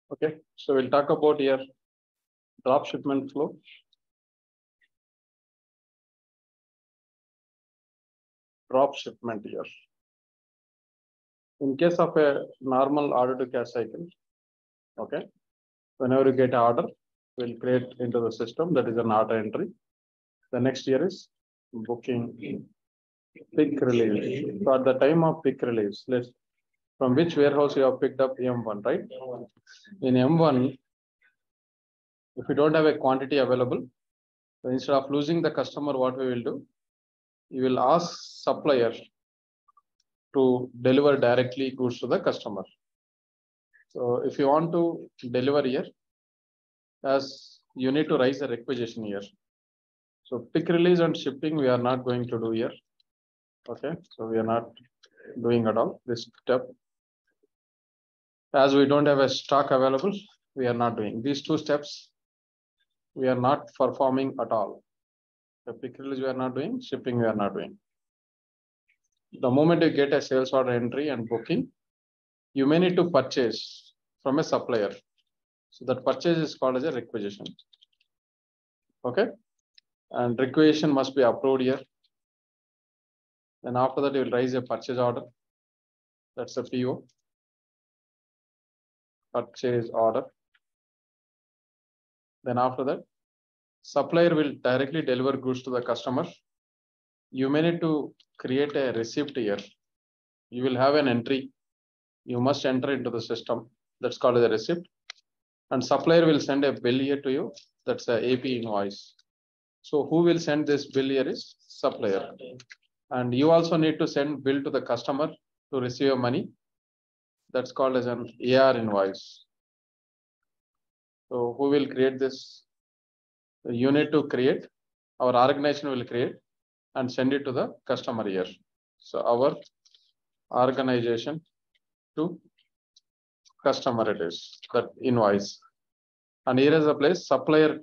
Okay, so we'll talk about here drop shipment flow. Drop shipment here. In case of a normal order to cash cycle, okay, whenever you get an order, we'll create into the system that is an order entry. The next here is booking pick release. So at the time of pick release, let's from which warehouse you have picked up M1, right? In M1, if you don't have a quantity available, so instead of losing the customer, what we will do, you will ask supplier to deliver directly goods to the customer. So if you want to deliver here, as you need to raise a requisition here. So pick release and shipping, we are not going to do here. Okay, so we are not doing at all this step. As we don't have a stock available, we are not doing these two steps. We are not performing at all. The pick release we are not doing, shipping we are not doing. The moment you get a sales order entry and booking, you may need to purchase from a supplier. So that purchase is called as a requisition. Okay, and requisition must be approved here. Then after that, you will raise a purchase order. That's a PO. Purchase order. Then after that, supplier will directly deliver goods to the customer. You may need to create a receipt here. You will have an entry. You must enter into the system. That's called as a receipt. And supplier will send a bill here to you. That's a AP invoice. So who will send this bill here is supplier. And you also need to send bill to the customer to receive your money. That's called as an AR invoice. So who will create this? You need to create, our organization will create and send it to the customer here. So our organization to customer it is, that invoice. And here is the place, supplier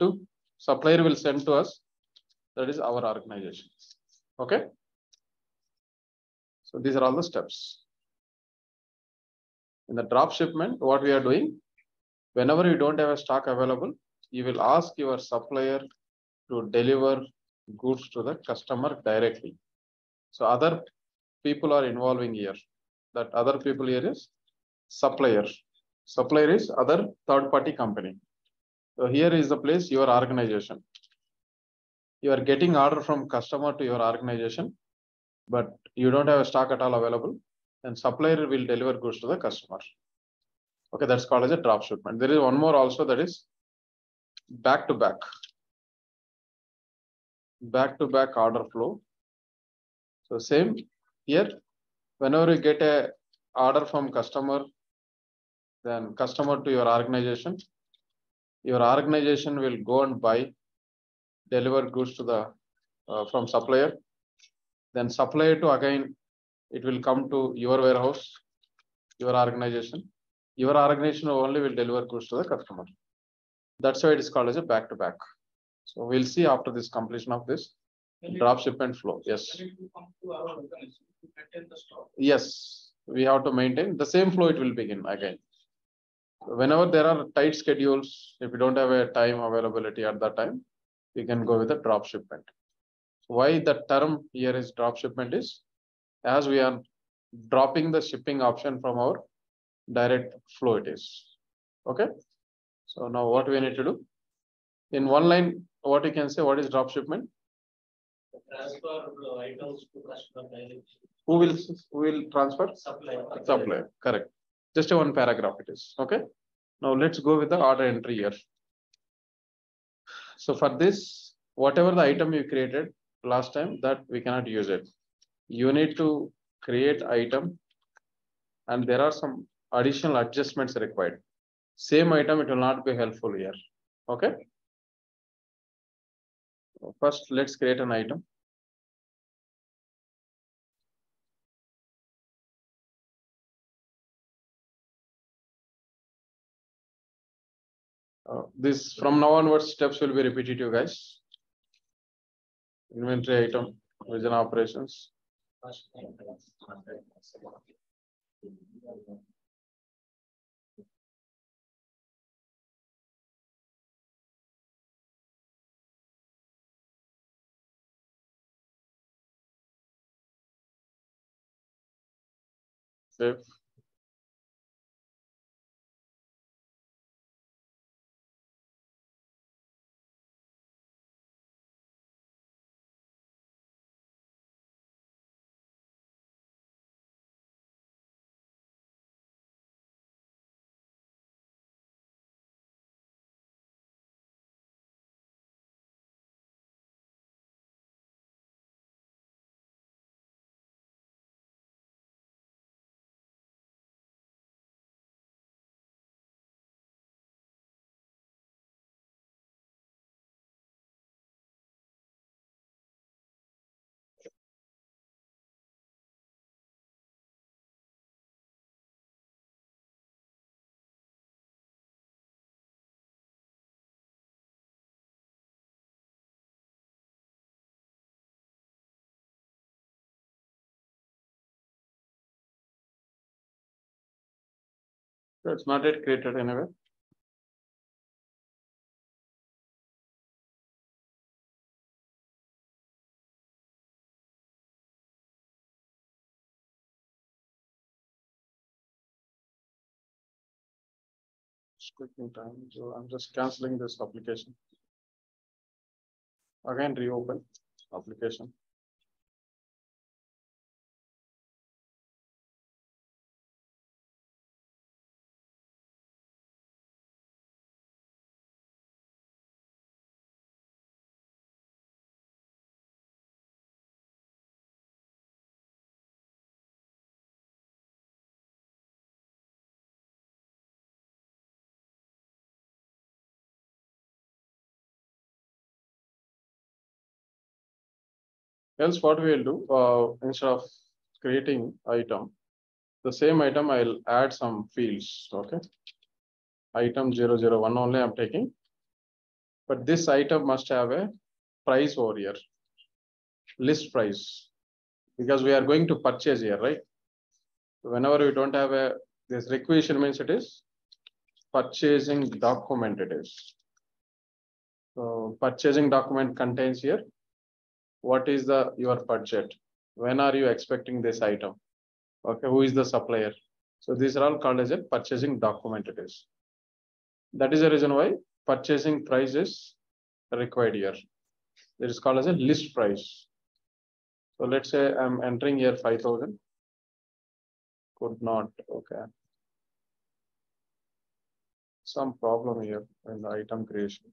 will send to us, that is our organization. Okay. So these are all the steps. In the drop shipment, what we are doing, whenever you don't have a stock available, you will ask your supplier to deliver goods to the customer directly. So other people are involving here. That other people here is supplier. Supplier is other third-party company. So here is the place, your organization. You are getting order from customer to your organization, but you don't have a stock at all available. Then supplier will deliver goods to the customer. Okay, that's called as a drop shipment. There is one more also, that is back-to-back. Back-to-back order flow. So same here, whenever you get a order from customer, then customer to your organization will go and buy, deliver goods to the from supplier. Then supplier to again, it will come to your warehouse, your organization. Your organization only will deliver goods to the customer. That's why it is called as a back-to-back. So we'll see after this completion of this drop shipment flow. Yes. Yes, we have to maintain the same flow. It will begin again. Whenever there are tight schedules, if you don't have a time availability at that time, you can go with the drop shipment. Why the term here is drop shipment is, as we are dropping the shipping option from our direct flow it is. Okay. So now what we need to do? In one line, what you can say, what is drop shipment? Transfer items to customer directly. Who will transfer? Supplier. Supplier, correct. Just a one paragraph it is. Okay. Now let's go with the order entry here. So for this, whatever the item you created last time, that we cannot use it. You need to create item, and there are some additional adjustments required. Same item, it will not be helpful here. Okay. First, let's create an item. This from now onwards steps will be repetitive, guys. Inventory item, vision operations. If it's not yet created anyway. It's taking time, so I'm just canceling this application. Again, reopen application. Else, what we'll do, instead of creating item, the same item, I'll add some fields. Okay. Item 001 only I'm taking, but this item must have a price over here, list price, because we are going to purchase here, right? Whenever we don't have a, this requisition means it is purchasing document it is. So purchasing document contains here, what is the your budget? When are you expecting this item? Okay, who is the supplier? So these are all called as a purchasing document it is. That is the reason why purchasing price is required here. It is called as a list price. So let's say I'm entering here 5,000. Could not, okay. Some problem here in the item creation.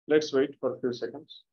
Let's wait for a few seconds.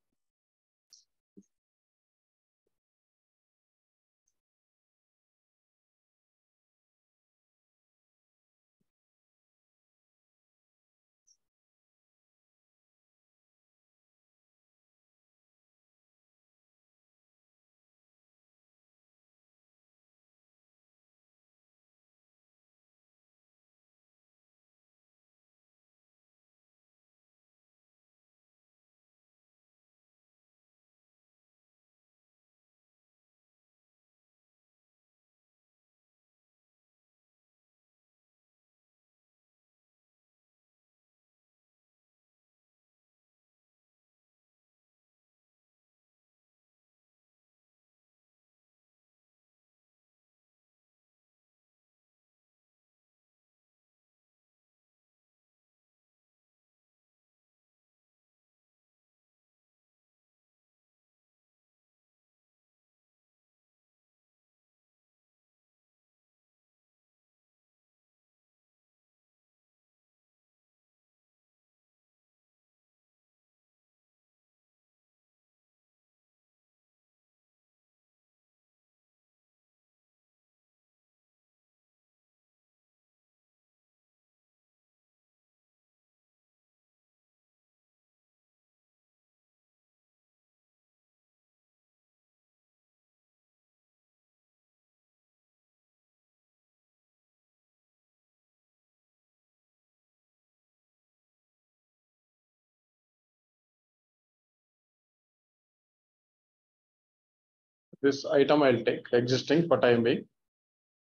This item I'll take existing for time being.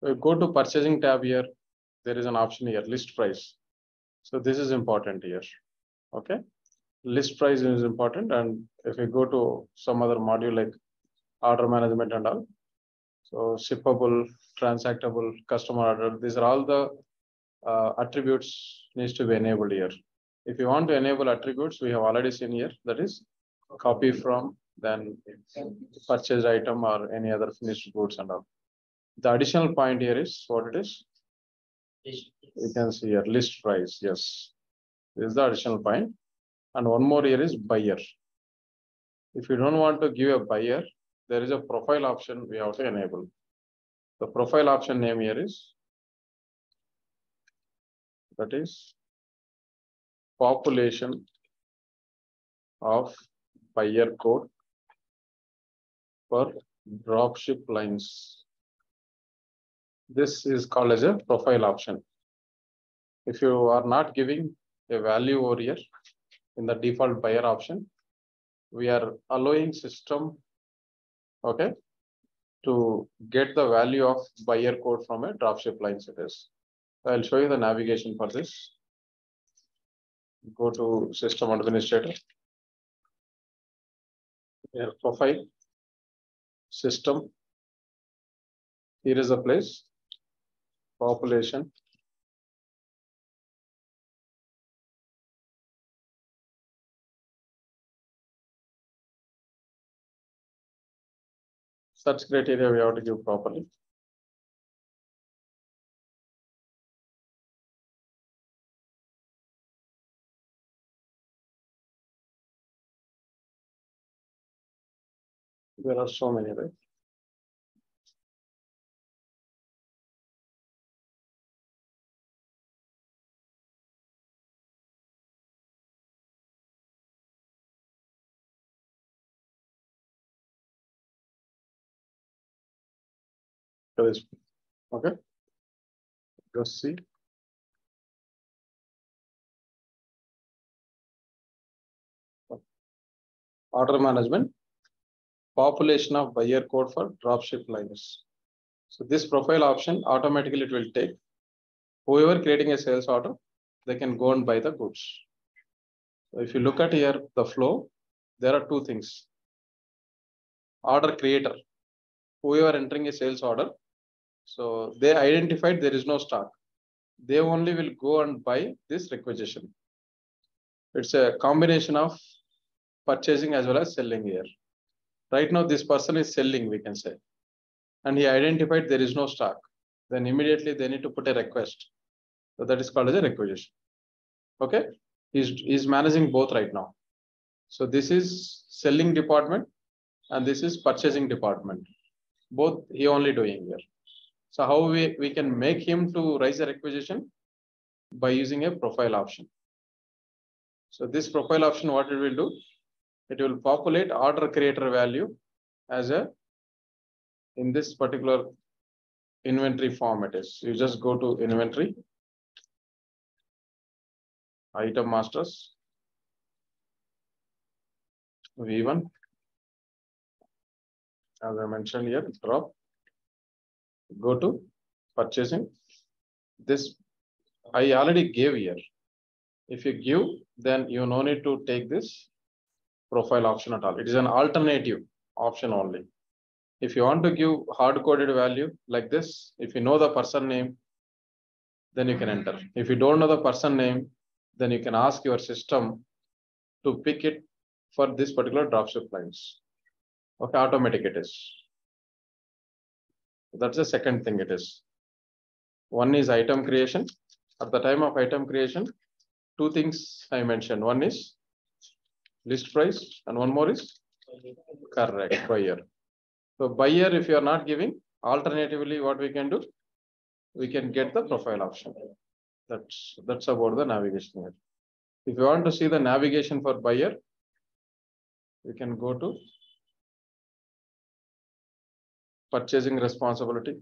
We go to purchasing tab here. There is an option here, list price. So this is important here. Okay. List price is important. And if we go to some other module like order management and all, so shippable, transactable, customer order, these are all the attributes needs to be enabled here. If you want to enable attributes, we have already seen here, that is copy from, then purchase item or any other finished goods and all. The additional point here is what it is. You can see here list price. Yes, this is the additional point. And one more here is buyer. If you don't want to give a buyer, there is a profile option we have to enable. The profile option name here is, that is population of buyer code for dropship lines. This is called as a profile option. If you are not giving a value over here in the default buyer option, we are allowing system, okay, to get the value of buyer code from a dropship lines it is. I'll show you the navigation for this. Go to system administrator. Here, profile, system. Here is the place, population. Such criteria we have to give properly. There are so many, right? Okay. Just see. Order management, population of buyer code for dropship lines. So this profile option automatically it will take whoever creating a sales order, they can go and buy the goods. So if you look at here the flow, there are two things. Order creator, whoever entering a sales order, so they identified there is no stock. They only will go and buy this requisition. It's a combination of purchasing as well as selling here. Right now, this person is selling, we can say, and he identified there is no stock. Then immediately they need to put a request. So that is called as a requisition. Okay, he's managing both right now. So this is selling department and this is purchasing department. Both he only doing here. So how we can make him to raise a requisition? By using a profile option. So this profile option, what it will do? It will populate order creator value as a, in this particular inventory form it is. You just go to inventory, item masters, V1, as I mentioned here, drop, go to purchasing. This I already gave here. If you give, then you no need to take this profile option at all. It is an alternative option only. If you want to give hard-coded value like this, if you know the person name, then you can enter. If you don't know the person name, then you can ask your system to pick it for this particular dropship lines. Okay, automatic it is. That's the second thing it is. One is item creation. At the time of item creation, two things I mentioned. One is list price and one more is correct buyer. So buyer, if you are not giving, alternatively, what we can do, we can get the profile option. That's about the navigation here. If you want to see the navigation for buyer, we can go to purchasing responsibility,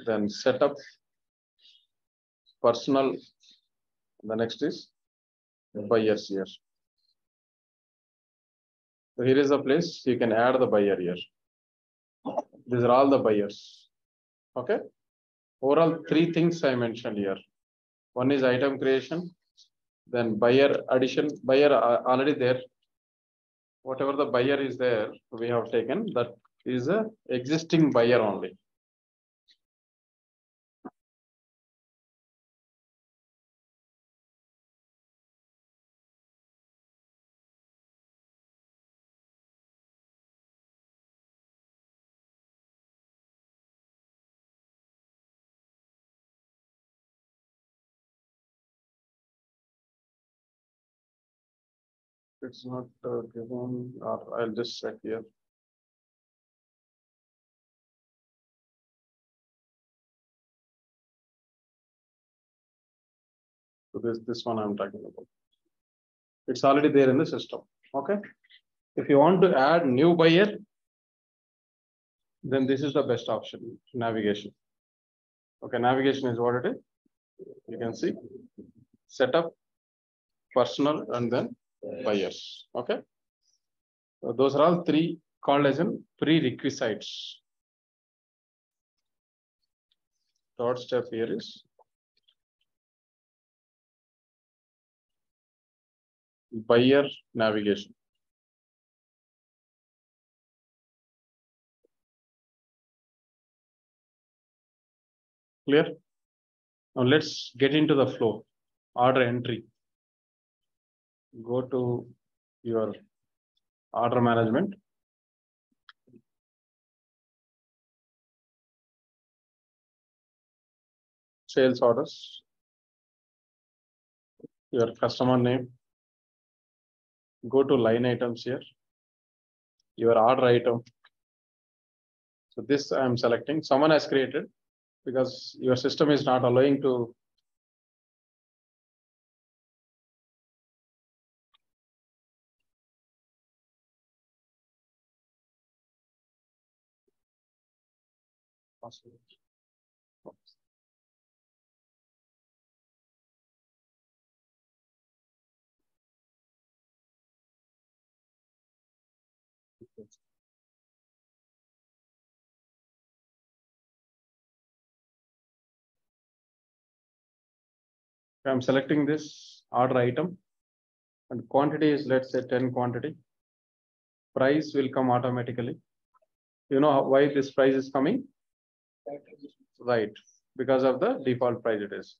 then setup, personal. The next is buyers here. So here is the place you can add the buyer here. These are all the buyers. Okay. Overall, three things I mentioned here. One is item creation, then buyer addition, buyer already there. Whatever the buyer is there, we have taken that is a existing buyer only. It's not given, or I'll just check here. So this one I'm talking about. It's already there in the system. Okay. If you want to add new buyer, then this is the best option, navigation. Okay, navigation is what it is. You can see setup, personal, and then buyers. Okay. So those are all three called as in prerequisites. Third step here is buyer navigation. Clear? Now let's get into the flow. Order entry. Go to your order management. Sales orders. Your customer name. Go to line items here. Your order item. So this I am selecting. Someone has created because your system is not allowing to. I'm selecting this order item and quantity is, let's say 10 quantity. Price will come automatically. You know why this price is coming? Right, because of the default price it is.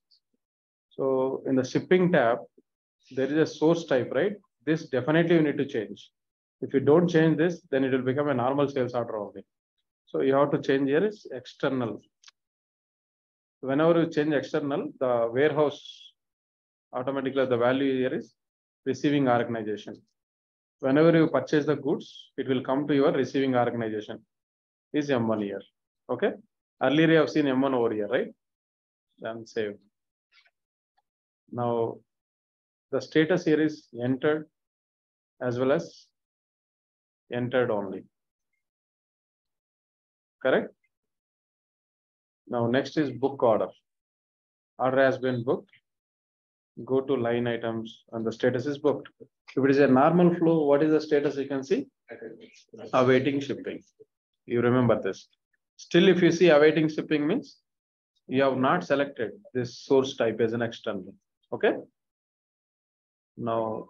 So in the shipping tab, there is a source type, right? This definitely you need to change. If you don't change this, then it will become a normal sales order only. So you have to change here is external. Whenever you change external, the warehouse automatically the value here is receiving organization. Whenever you purchase the goods, it will come to your receiving organization. Is M1 here. Okay. Earlier you have seen M1 over here, right? Then save. Now the status here is entered as well as entered only. Correct? Now next is book order. Order has been booked. Go to line items and the status is booked. If it is a normal flow, what is the status you can see? Awaiting shipping. You remember this. Still, if you see awaiting shipping means you have not selected this source type as an external. Okay. Now,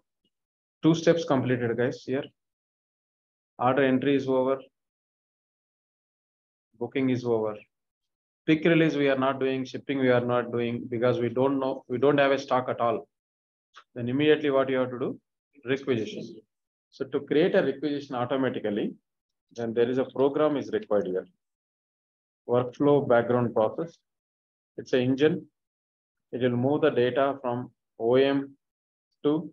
two steps completed, guys. Here, order entry is over. Booking is over. Pick release we are not doing. Shipping we are not doing because we don't know. We don't have a stock at all. Then immediately what you have to do? Requisition. So to create a requisition automatically, then there is a program is required here. Workflow background process. It's an engine. It will move the data from OM to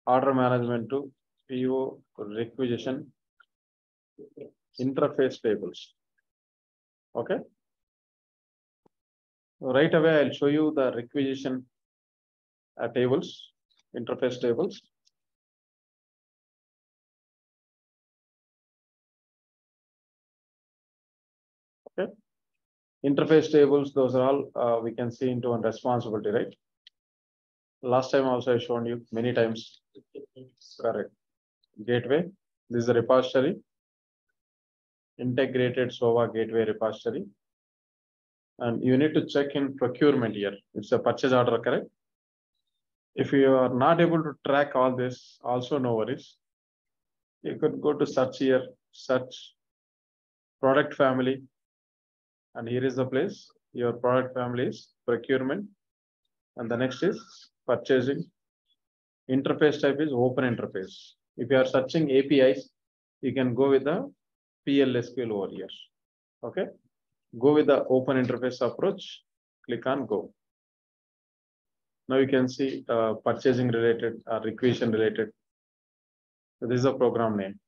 order management to PO requisition interface tables. Okay. Right away, I'll show you the requisition tables, interface tables. Okay. Interface tables, those are all we can see into one responsibility, right? Last time also I shown you many times. Correct. Gateway, This is a repository, integrated SOVA gateway repository. And you need to check in procurement here. It's a purchase order, correct? If you are not able to track all this, also no worries. You could go to search here, search product family. And here is the place. Your product family is procurement. And the next is purchasing. Interface type is open interface. If you are searching APIs, you can go with the PLSQL over here. Okay. Go with the open interface approach. Click on go. Now you can see purchasing related, requisition related. So this is a program name.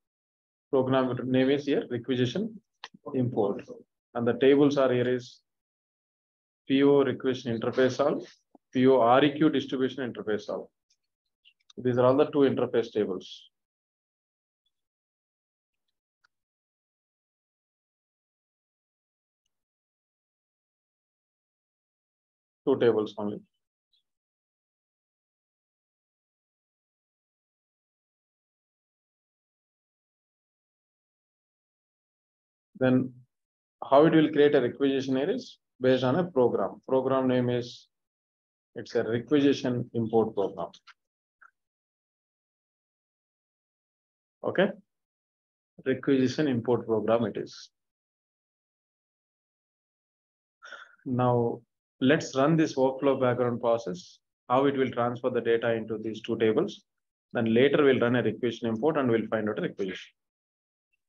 Program name is here requisition import. And the tables are here is PO requisition interface all, PO REQ distribution interface all. These are all the two interface tables. Two tables only. Then how it will create a requisition here is based on a program. Program name is, it's a requisition import program. Okay. Requisition import program it is. Now let's run this workflow background process, how it will transfer the data into these two tables. Then later we'll run a requisition import and we'll find out a requisition.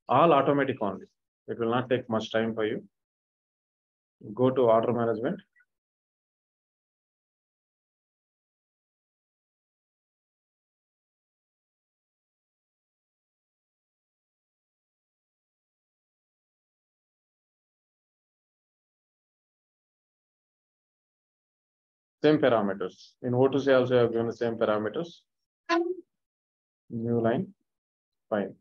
All automatic only. It will not take much time for you. Go to order management. Same parameters. In O2C also I have given the same parameters. New line, fine.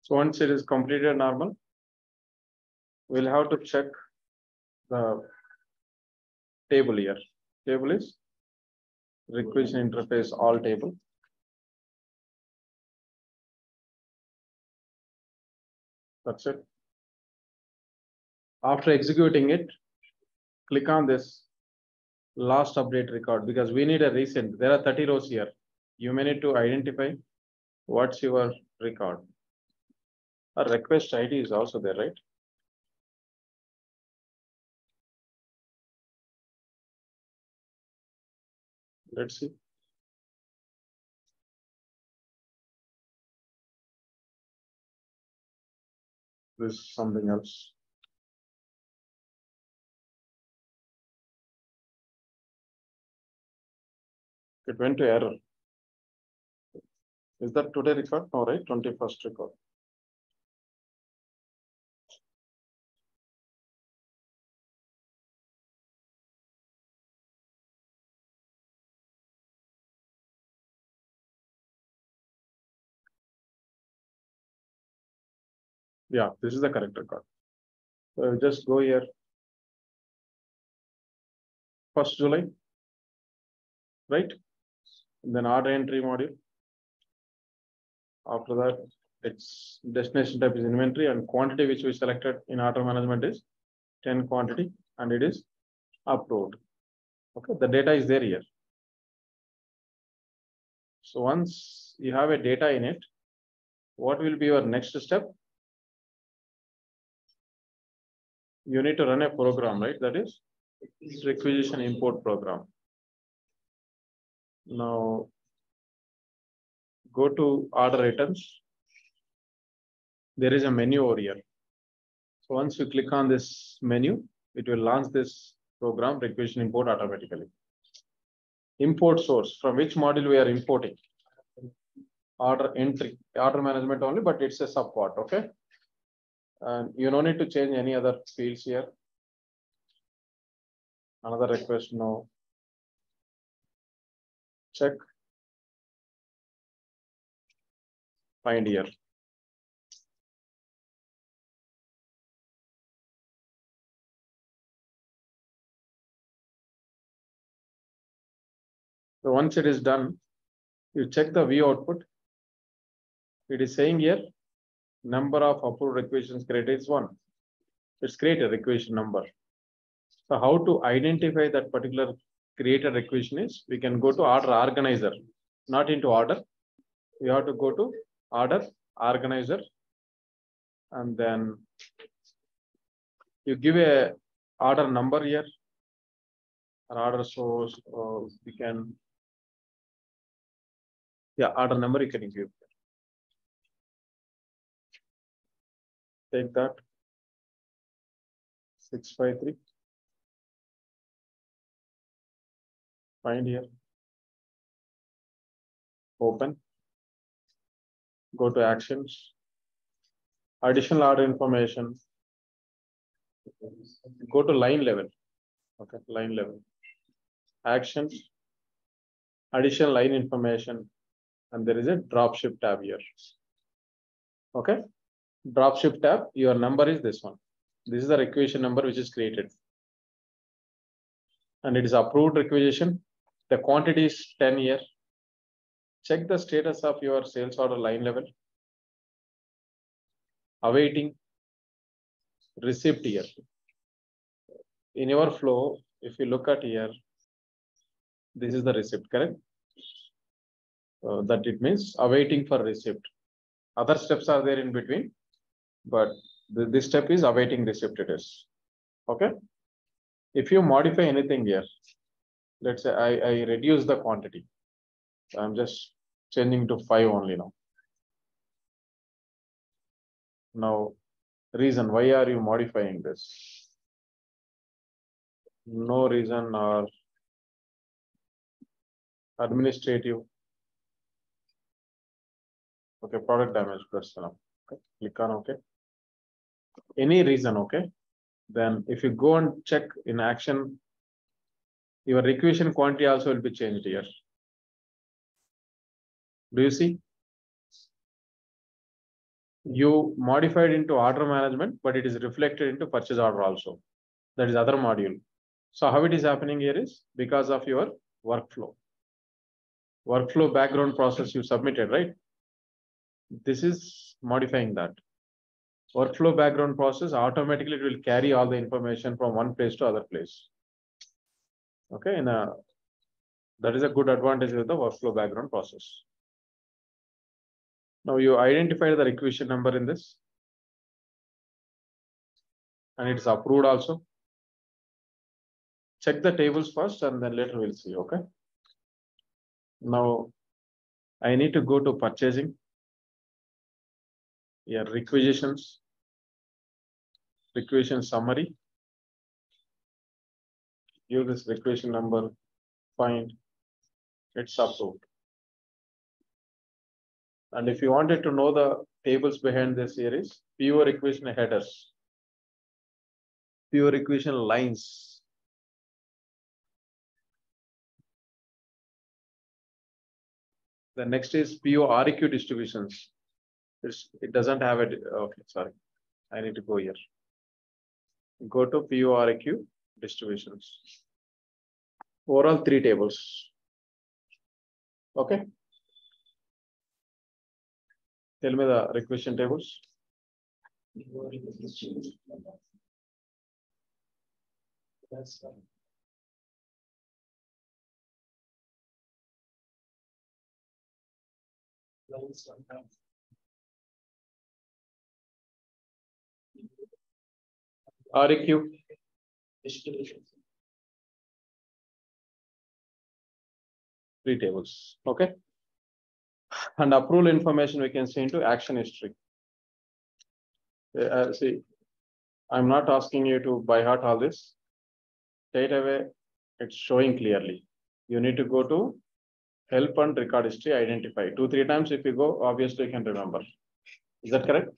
So once it is completed normal, we'll have to check the table here. Table is requisition interface all table. That's it. After executing it, click on this last update record because we need a recent. There are 30 rows here. You may need to identify what's your record. A request ID is also there, right? Let's see. This is something else. It went to error. Is that today record? No, right? 21st record. Yeah, this is the correct record. So just go here. 1st July, right? And then order entry module. After that, its destination type is inventory and quantity which we selected in order management is 10 quantity and it is approved. Okay, the data is there here. So once you have a data in it, what will be your next step? You need to run a program, right? That is requisition import program. Now go to order items. There is a menu over here. So once you click on this menu, it will launch this program requisition import automatically. Import source, from which module we are importing? Order entry, order management only, but it's a subpart, okay? And you don't need to change any other fields here. Another request, no. Check Find here. So once it is done, you check the view output. It is saying here, number of approved requisitions created is 1. It's created requisition number. So how to identify that particular created requisition is, we can go to order organizer, not into order. We have to go to order organizer, and then you give a order number here, an order source, or we can, order number you can give. Take that 653. Find here. Open. Go to actions. Additional order information. Go to line level. Okay, line level. Actions. Additional line information. And there is a dropship tab here. Okay. Dropship tab, your number is this one. This is the requisition number which is created. And it is approved requisition. The quantity is 10 here. Check the status of your sales order line level. Awaiting receipt here. In your flow, if you look at here, this is the receipt, correct? That it means awaiting for receipt. Other steps are there in between, but this step is awaiting receipt it is. Okay. If you modify anything here, let's say I reduce the quantity. So I'm just changing to 5 only now. Now, reason why are you modifying this? No reason or administrative. Okay, product damage person. Okay, click on OK. Any reason, okay? Then if you go and check in action, your requisition quantity also will be changed here. Do you see? You modified into order management, but it is reflected into purchase order also. That is other module. So how it is happening here is because of your workflow. Workflow background process you submitted, right? This is modifying that. Workflow background process, automatically it will carry all the information from one place to other place. Okay, and that is a good advantage with the workflow background process. Now you identify the requisition number in this, and it's approved also. Check the tables first, and then later we'll see. Okay. Now I need to go to purchasing. Yeah, requisitions, requisition summary. Give this requisition number, find, it's approved. And if you wanted to know the tables behind this series, PO requisition headers, PO requisition lines. The next is PO REQ distributions. It doesn't have it. Okay, sorry. I need to go here. Go to PO REQ distributions. Overall 3 tables. Okay. Tell me the requisition tables. That's REQ. 3 tables. Okay. And approval information we can see into action history. See, I'm not asking you to by heart all this. Straight away, it's showing clearly. You need to go to help and record history, identify. 2-3 times if you go, obviously you can remember. Is that correct?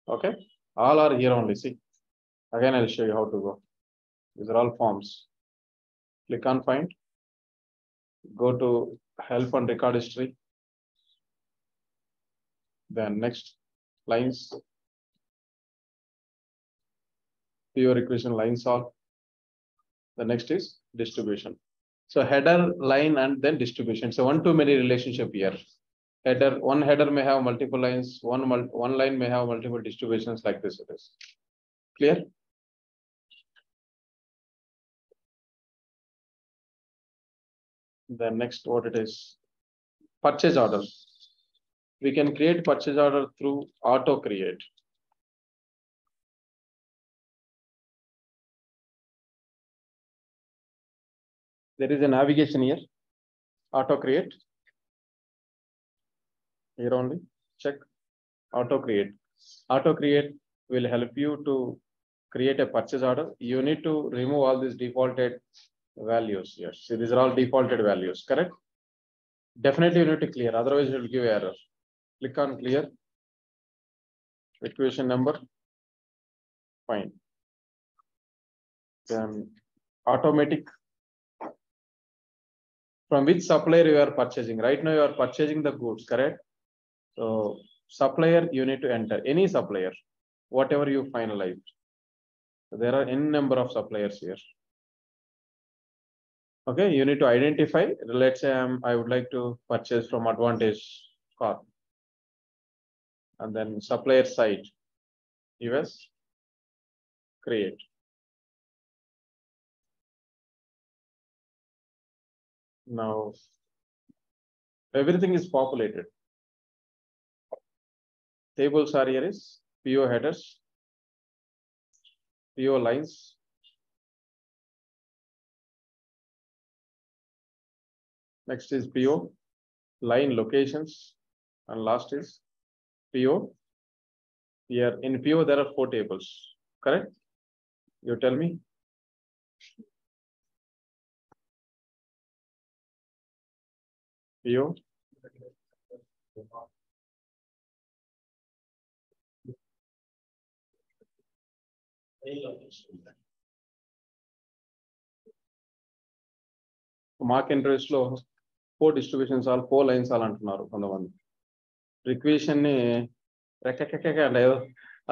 Okay. All are here only. See, again, I'll show you how to go. These are all forms. Click on find. Go to help and record history. Then next lines, PO equation line solve. The next is distribution. So header, line, and then distribution. So one-to-many relationship here. One header may have multiple lines. One line may have multiple distributions, like this. It is clear. Then next, what it is? Purchase order. We can create purchase order through auto create. There is a navigation here. Auto create. Here only. Check. Auto create. Auto create will help you to create a purchase order. You need to remove all these defaulted values here. See, these are all defaulted values, correct? Definitely you need to clear, otherwise it will give error. Click on clear. Equation number. Fine. Then automatic. From which supplier you are purchasing? Right now you are purchasing the goods, correct? So supplier you need to enter any supplier, whatever you finalized. So there are n number of suppliers here. Okay, you need to identify. Let's say I would like to purchase from Advantage Car. And then supplier site, US, create. Now, everything is populated. Tables are here is PO headers, PO lines, next is PO, line locations, and last is PO. Here in PO, there are 4 tables, correct? You tell me. PO. Mark interest లో 4 distributions all 4 lines all అంటున్నారు కొంతమంది. రిక్వెషన్ ని రెక్కకెక్క అంటే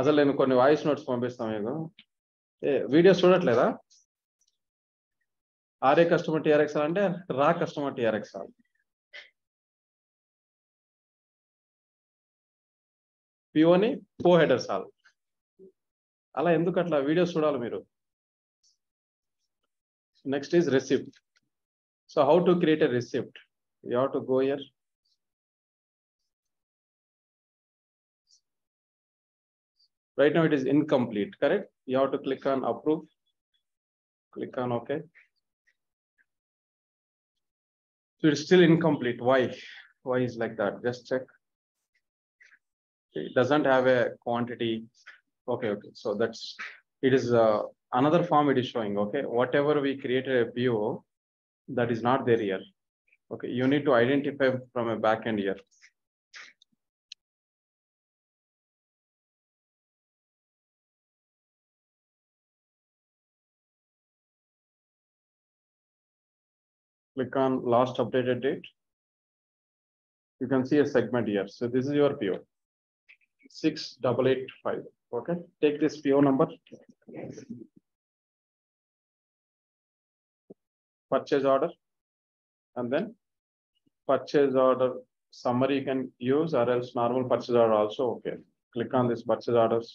అసలు నేను కొన్ని voice notes పంపిస్తాను మీకు. వీడియోస్ చూడట్లేదా? ఆర్ఏ కస్టమర్ టీఆర్ఎక్స్ అంటే రా కస్టమర్ టీఆర్ఎక్స్. పిఓని 4 headers all. అలా ఎందుకు అట్లా వీడియోస్ చూడాలి మీరు. Next is receipt. So how to create a receipt? You have to go here. Right now it is incomplete, correct? You have to click on approve. Click on OK. So it's still incomplete. Why? Why is like that? Just check. It doesn't have a quantity. Okay. So it is another form it is showing. Okay. Whatever we created a PO, that is not there here. Okay. You need to identify from a backend here. Click on last updated date. You can see a segment here. So this is your PO 6885. Okay. Take this PO number. Purchase order. And then purchase order summary you can use, or else normal purchase order also. Okay. Click on this purchase orders.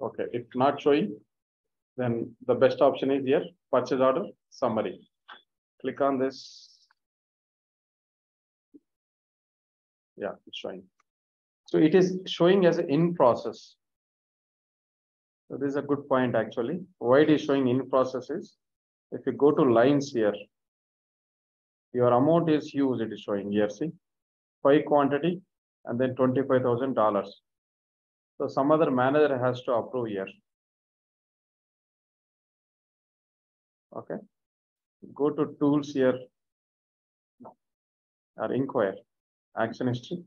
Okay. If not showing, then the best option is here, purchase order summary. Click on this. Yeah, it's showing. So it is showing as in process. So this is a good point actually. Why it is showing in process is, if you go to lines here, your amount is huge, it is showing here, see, 5 quantity and then $25,000. So some other manager has to approve here. Okay. Go to tools here, or inquire, action history.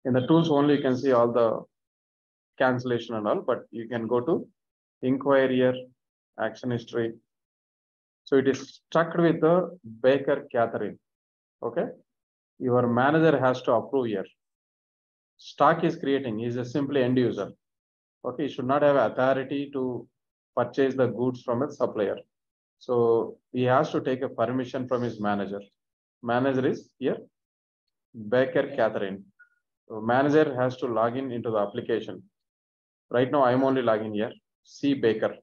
In the tools only you can see all the cancellation and all, but you can go to inquire here, action history. So it is stuck with the Baker Catherine. Okay. Your manager has to approve here. Stock is creating, he is a simply end user. Okay, he should not have authority to purchase the goods from a supplier. So he has to take a permission from his manager. Manager is here, Baker Catherine. So manager has to log in into the application. Right now, I'm only logging here. C Baker.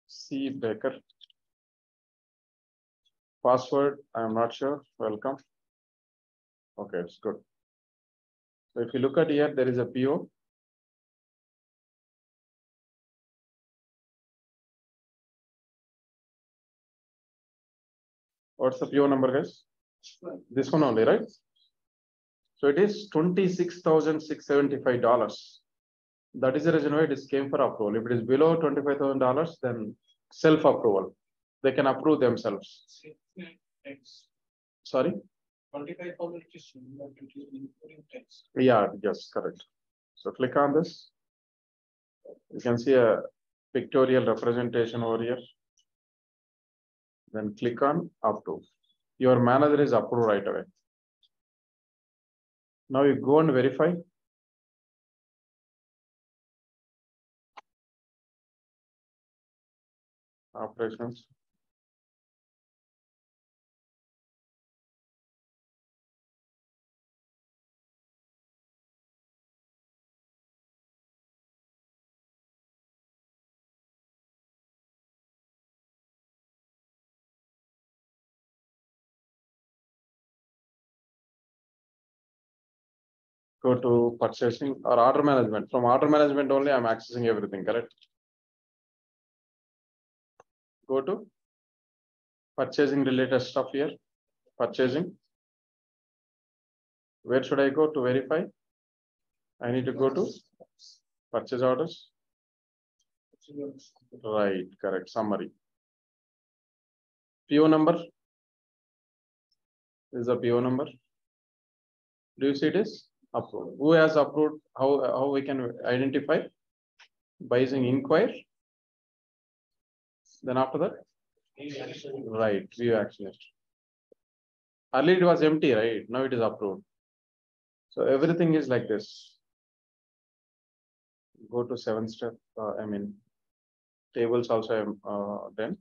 C Baker. Password, I'm not sure. Welcome. Okay, it's good. So if you look at here, there is a PO. What's the PO number, guys? This one only, right? So it is $26,675. That is the reason why it is came for approval. If it is below $25,000, then self-approval. They can approve themselves. Sorry? 25,000 is including tax. Yeah, yes, correct. So click on this. You can see a pictorial representation over here. Then click on approve. Your manager is approved right away. Now you go and verify. Operations. Go to purchasing or order management. From order management only, I'm accessing everything, correct? Go to purchasing related stuff here. Purchasing. Where should I go to verify? I need to go to purchase orders. Right, correct. Summary. PO number. This is a PO number. Do you see this? Approved. Who has approved? How we can identify? By using inquire. Then after that, right, view action list. Earlier it was empty, right? Now it is approved. So everything is like this. Go to 7-step. Tables also done.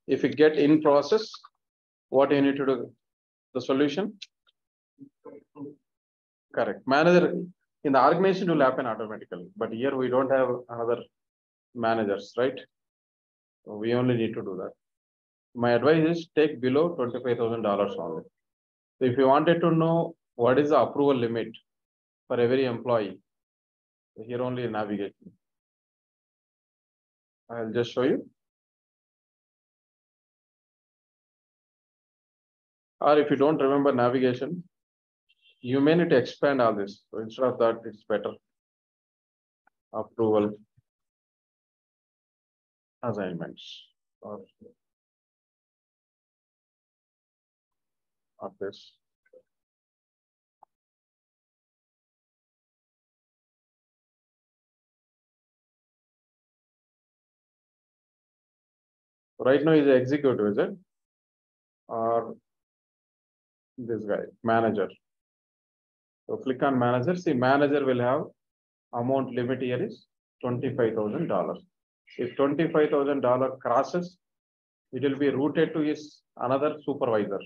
If you get in process, what you need to do? The solution. Correct. Manager in the organization will happen automatically, but here we don't have another managers, right? So we only need to do that. My advice is take below $25,000 only. So if you wanted to know what is the approval limit for every employee, here only navigate. I'll just show you. Or if you don't remember navigation, you may need to expand all this. So instead of that, it's better. Approval assignments or this. Right now is the executive, is it? Or this guy, manager. So click on manager. See, manager will have amount limit here is $25,000. If $25,000 crosses, it will be routed to his another supervisor.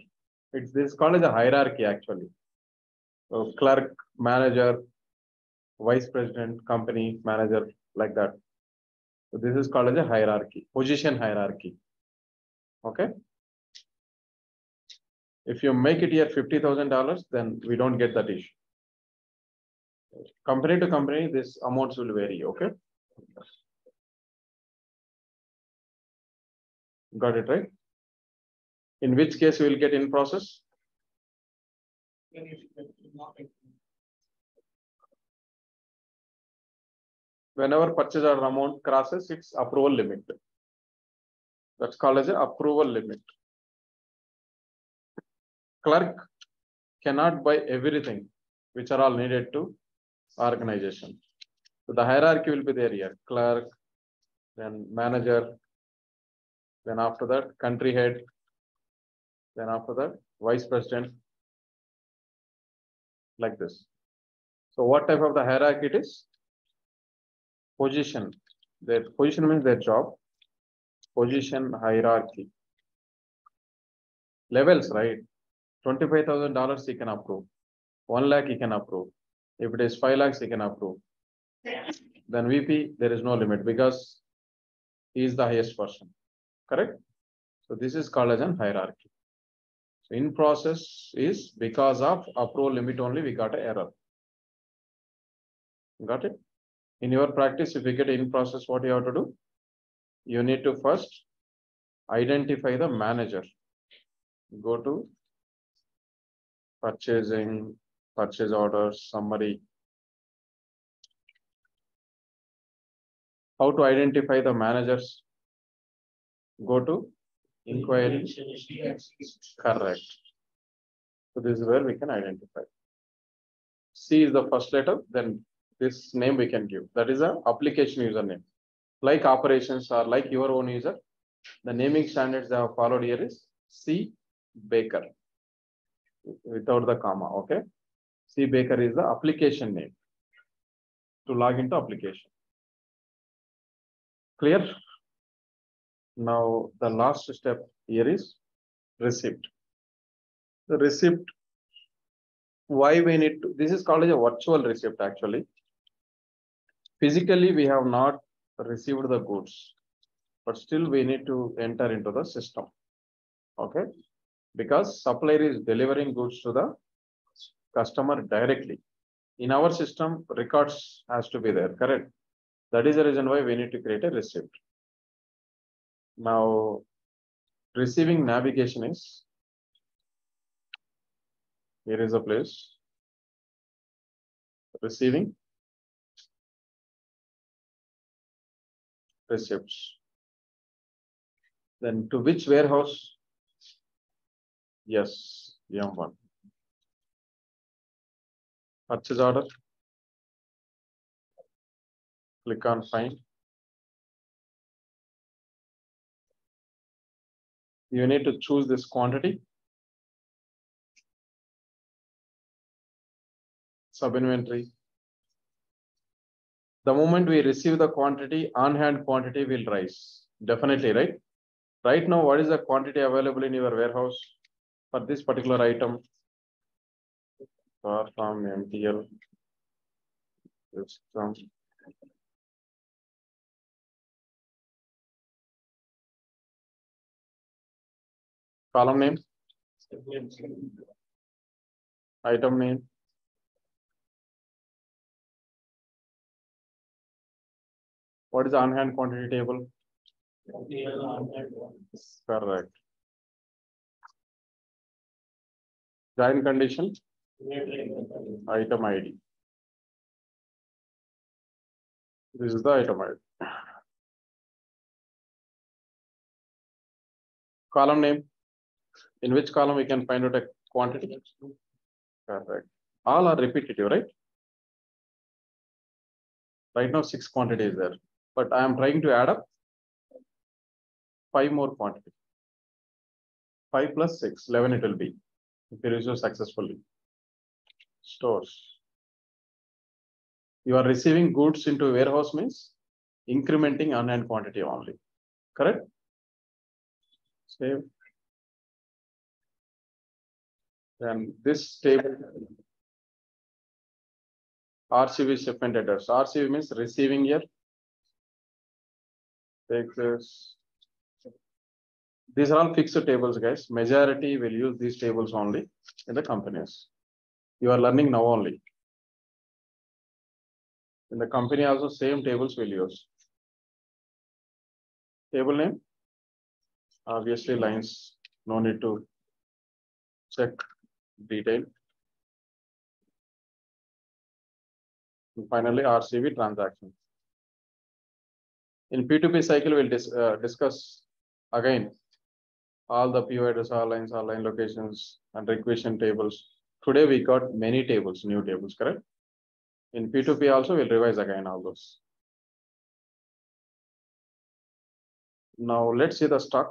It's this called as a hierarchy actually. So clerk, manager, vice president, company manager, like that. So this is called as a hierarchy, position hierarchy. Okay. If you make it here $50,000, then we don't get that issue. Company to company, this amounts will vary. Okay. Got it, right? In which case we will get in process? Whenever purchase order amount crosses its approval limit. That's called as an approval limit. Clerk cannot buy everything, which are all needed to organization. So the hierarchy will be there here. Clerk, then manager, then after that, country head, then after that, vice president, like this. So what type of the hierarchy it is? Position. Their position means their job. Position hierarchy. Levels, right? $25,000 he can approve. 1 lakh he can approve. If it is 5 lakhs, he can approve. Then VP, there is no limit because he is the highest person. Correct? So this is called as an hierarchy. So in process is because of approval limit only we got an error. Got it? In your practice, if you get in process, what you have to do? You need to first identify the manager. Go to purchasing, purchase orders, summary. How to identify the managers? Go to inquiry. Correct. So this is where we can identify. C is the first letter, then this name we can give. That is a application username. Like operations or like your own user, the naming standards they have followed here is C Baker without the comma. Okay. C Baker is the application name to log into application. Clear? Now the last step here is receipt. The receipt, why we need to, this is called as a virtual receipt actually. Physically, we have not received the goods, but still we need to enter into the system. Okay. Because supplier is delivering goods to the customer directly. In our system, records has to be there, correct? That is the reason why we need to create a receipt. Now, receiving navigation is, here is a place, receiving receipts. Then to which warehouse? Yes, M1. Purchase order. Click on find. You need to choose this quantity. Sub inventory. The moment we receive the quantity, on hand quantity will rise. Definitely, right? Right now, what is the quantity available in your warehouse for this particular item? From MTL. System. Column name. Item name. What is the on-hand quantity table? Correct. Join condition. Item ID. This is the item ID. Column name. In which column we can find out a quantity? Correct. All are repetitive, right? Right now, 6 quantities there, but I am trying to add up 5 more quantities. 5 plus 6, 11 it will be. If you resolve successfully. Stores. You are receiving goods into warehouse means incrementing on-hand quantity only. Correct? Save. Then this table, RCV shipment address. RCV means receiving here. Take this. These are all fixed tables, guys. Majority will use these tables only in the companies. You are learning now only. In the company also same tables will use. Table name. Obviously lines, no need to check detail. And finally, RCV transaction. In P2P cycle, we'll discuss again all the PO address, all line locations, and requisition tables. Today we got many tables, new tables, correct? In P2P also, we'll revise again all those. Now let's see the stock.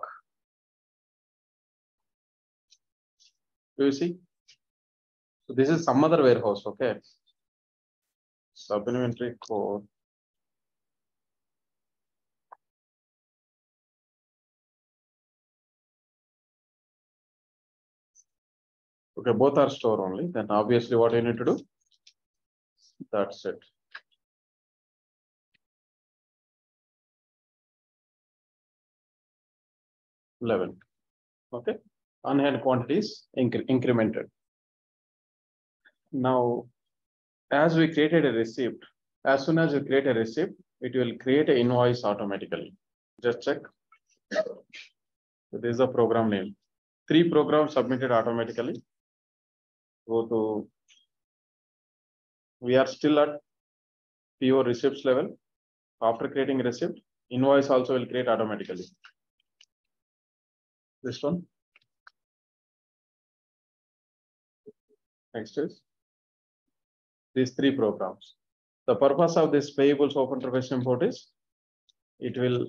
Do you see? So this is some other warehouse, okay? Sub inventory code. Okay, both are store only. Then obviously what you need to do? That's it. Level. Okay. On-hand quantities incremented. Now, as we created a receipt, as soon as you create a receipt, it will create an invoice automatically. Just check. This is the program name. 3 programs submitted automatically. Go to, we are still at PO receipts level. After creating a receipt, invoice also will create automatically. This one. Next is these 3 programs. The purpose of this payables open interface import is it will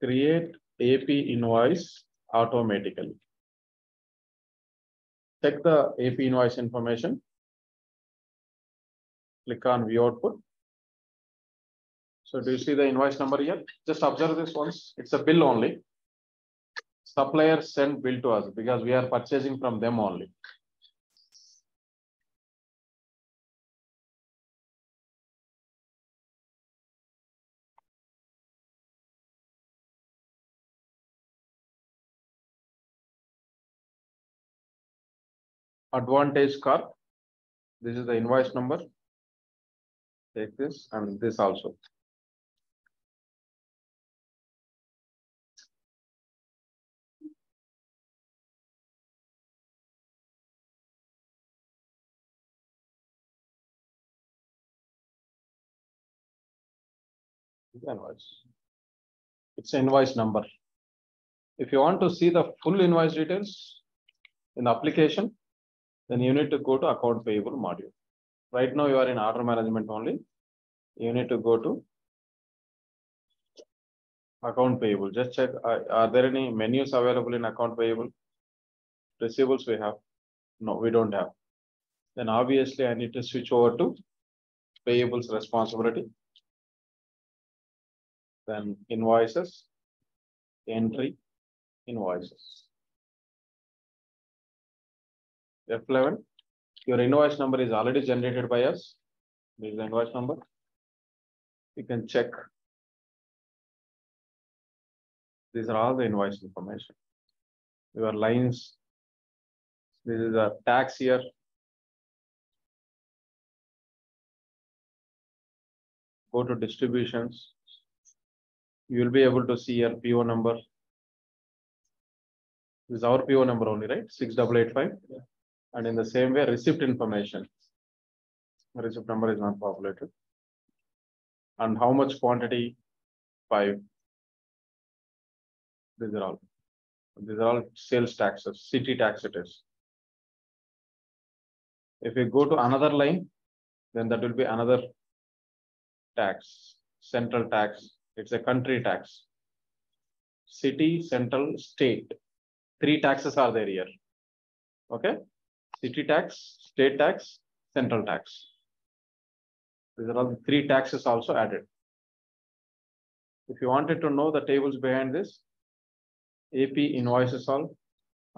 create AP invoice automatically. Check the AP invoice information. Click on view output. So do you see the invoice number here? Just observe this once. It's a bill only. Supplier send bill to us because we are purchasing from them only. Advantage car. This is the invoice number. Take this and this also. Invoice. It's invoice number. If you want to see the full invoice details in the application, then you need to go to account payable module. Right now you are in order management only. You need to go to account payable. Just check, are there any menus available in account payable? Receivables we have? No, we don't have. Then obviously I need to switch over to payables responsibility. Then invoices, entry, invoices. F11, your invoice number is already generated by us. This is the invoice number. You can check. These are all the invoice information. Your lines. This is a tax here. Go to distributions. You will be able to see your PO number. This is our PO number only, right? 6885. Yeah. And in the same way, receipt information. Receipt number is not populated. And how much quantity? 5. These are all sales taxes, city tax it is. If you go to another line, then that will be another tax, central tax. It's a country tax. City, central, state. 3 taxes are there here. Okay. City tax, state tax, central tax. These are all the 3 taxes also added. If you wanted to know the tables behind this, AP invoices all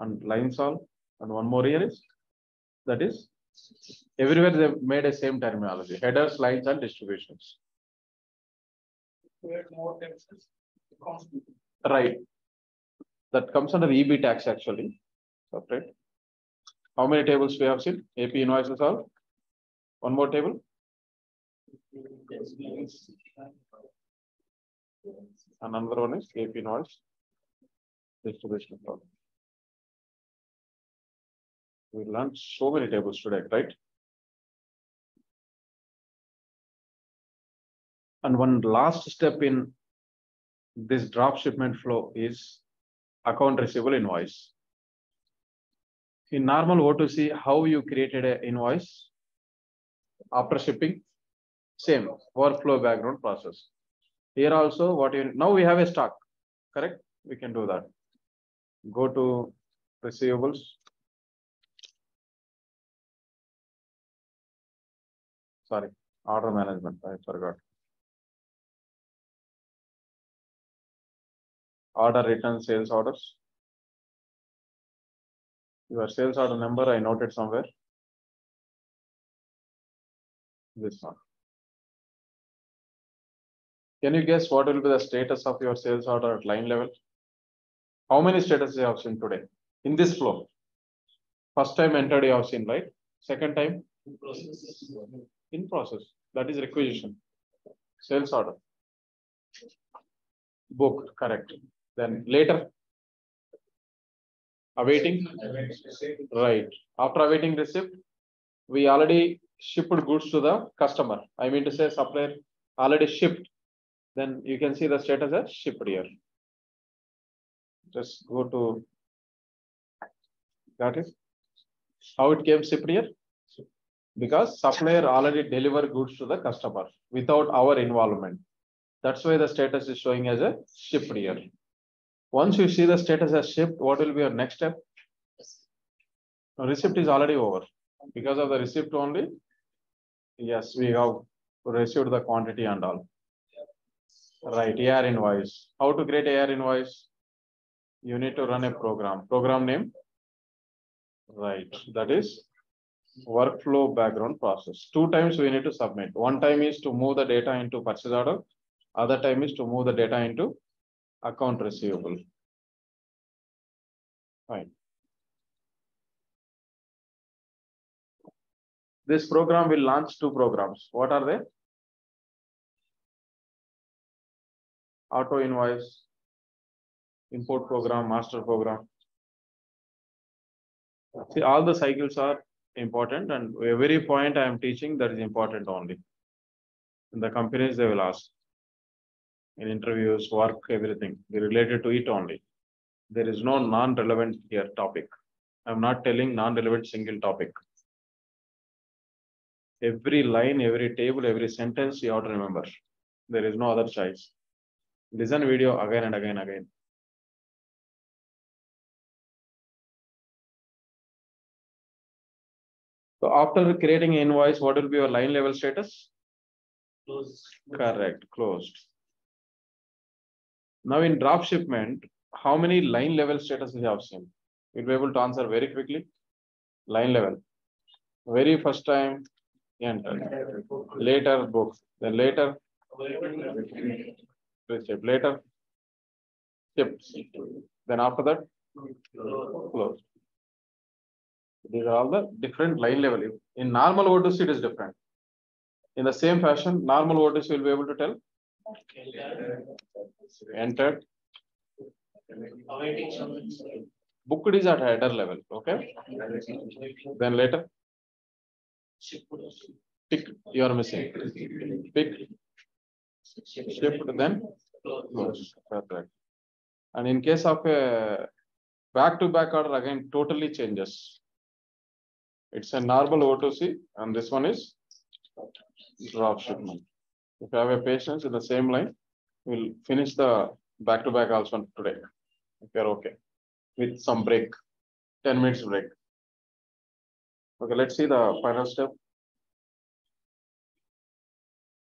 and lines all, and one more here is, that is, everywhere they made a same terminology, headers, lines, and distributions. More taxes. Right. That comes under EB tax actually. Separate. How many tables we have seen? AP invoices all. One more table. Another one is AP invoice. Distribution. We learned so many tables today, right? And one last step in this drop shipment flow is account receivable invoice. In normal O2C, how you created an invoice after shipping, same workflow background process. Here also, what you now we have a stock, correct? We can do that. Go to receivables. Sorry, order management. I forgot. Order return sales orders. Your sales order number I noted somewhere. This one. Can you guess what will be the status of your sales order at line level? How many statuses you have seen today in this flow? First time entered you have seen, right? Second time? In process. That is requisition. Sales order. Booked, correct. Then later? Awaiting? Right. After awaiting receipt, we already shipped goods to the customer. I mean to say supplier already shipped. Then you can see the status as shipped here. Just go to, got it? How it came shipped here? Because supplier already delivered goods to the customer without our involvement. That's why the status is showing as a shipped here. Once you see the status as shipped, what will be your next step? Receipt is already over. Because of the receipt only, yes, we have received the quantity and all. Right, AR invoice. How to create AR invoice? You need to run a program. Program name? Right, that is workflow background process. 2 times we need to submit. One time is to move the data into purchase order. Other time is to move the data into account receivable. Fine. This program will launch 2 programs. What are they? Auto invoice, import program, master program. See, all the cycles are important, and every point I am teaching that is important only. In the companies, they will ask. In interviews, work, everything related to it only. There is no non-relevant here topic. I'm not telling non-relevant single topic. Every line, every table, every sentence you have to remember. There is no other choice. Listen video again and again and again. So after creating an invoice, what will be your line level status? Closed. Correct, closed. Now in drop shipment, how many line level status you have seen? You'll be able to answer very quickly. Line level. Very first time, enter. Later, book. Then later, receipt. Later, shipped. Then after that, closed. These are all the different line level. In normal O2C, it is different. In the same fashion, normal O2C will be able to tell. Entered. Booked is at header level. Okay. Then later, pick. You are missing. Pick. Shipped. Then closed. Correct. And in case of a back-to-back order, again totally changes. It's a normal O2C, and this one is drop shipment. If you have a patience in the same line, we'll finish the back-to-back also today. If you're okay, with some break, 10 minutes break. Okay, let's see the final step.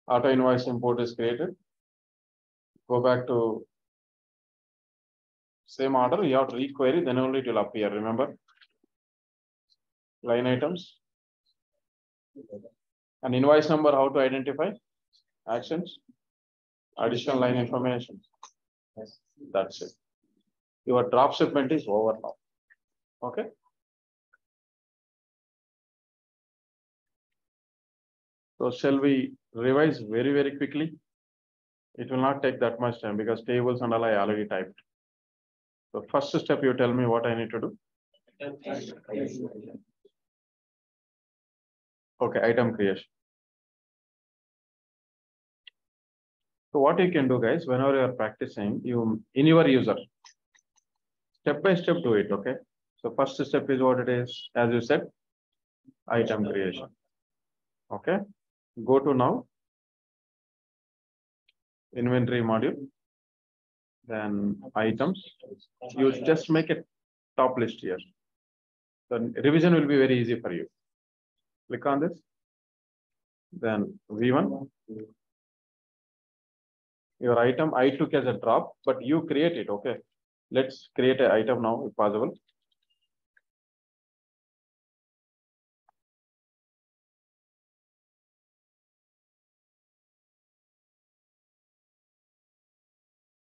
Auto invoice import is created. Go back to same order. You have to re-query, then only it will appear. Remember, line items. And invoice number, how to identify? Actions. Additional line information. That's it. Your drop shipment is over now. Okay. So shall we revise very, very quickly? It will not take that much time because tables and all I already typed. So first step, you tell me what I need to do. Okay, item creation. So what you can do, guys, whenever you are practicing, you in your user, step by step do it. Okay. So first step is what it is, as you said, item creation. Okay. Go to now inventory module. Then items, you just make a top list here. The revision will be very easy for you. Click on this. Then V1, your item I took as a drop, but you create it. Okay. Let's create an item now if possible.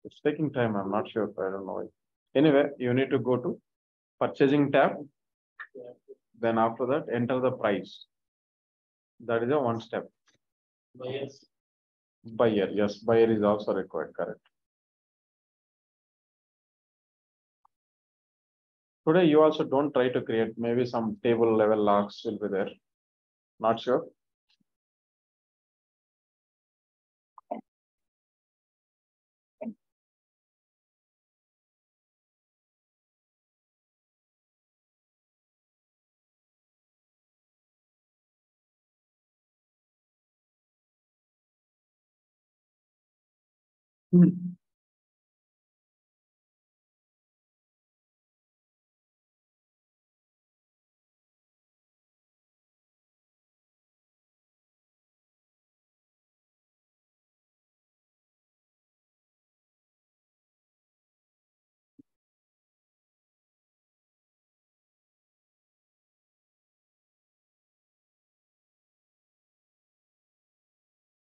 It's taking time. I'm not sure. I don't know. Anyway, you need to go to purchasing tab. Then after that, enter the price. That is a one step. Buyer. Yes, buyer is also required. Correct. Today, you also don't try to create maybe some table level logs will be there. Not sure.